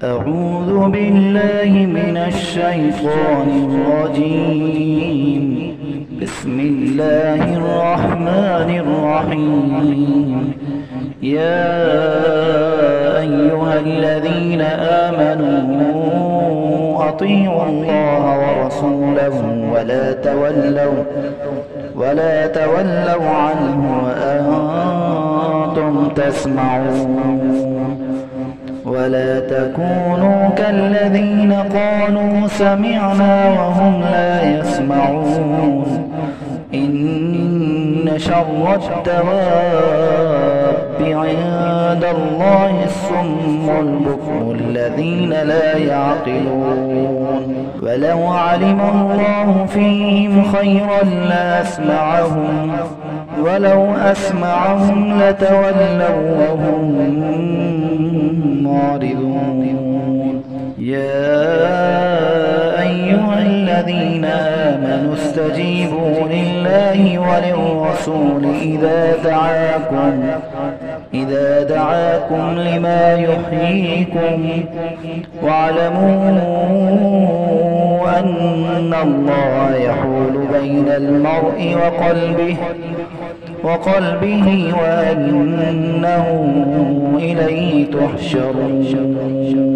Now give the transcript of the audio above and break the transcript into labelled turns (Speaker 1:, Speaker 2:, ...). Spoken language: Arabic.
Speaker 1: أعوذ بالله من الشيطان الرجيم. بسم الله الرحمن الرحيم. يا أيها الذين آمنوا أطيعوا الله ورسوله ولا تولوا عنه وأنتم تسمعون. ولا تكونوا كالذين قالوا سمعنا وهم لا يسمعون. إن شر الدواب عند الله الصم البكم الذين لا يعقلون. ولو علم الله فيهم خيرا لأسمعهم ولو أسمعهم لتولوا وهم معرضون. يا أيها الذين آمنوا استجيبوا لله وللرسول إذا دعاكم لما يحييكم واعلموا أن الله يحول بين المرء وقلبه وأنه إليه تحشرون.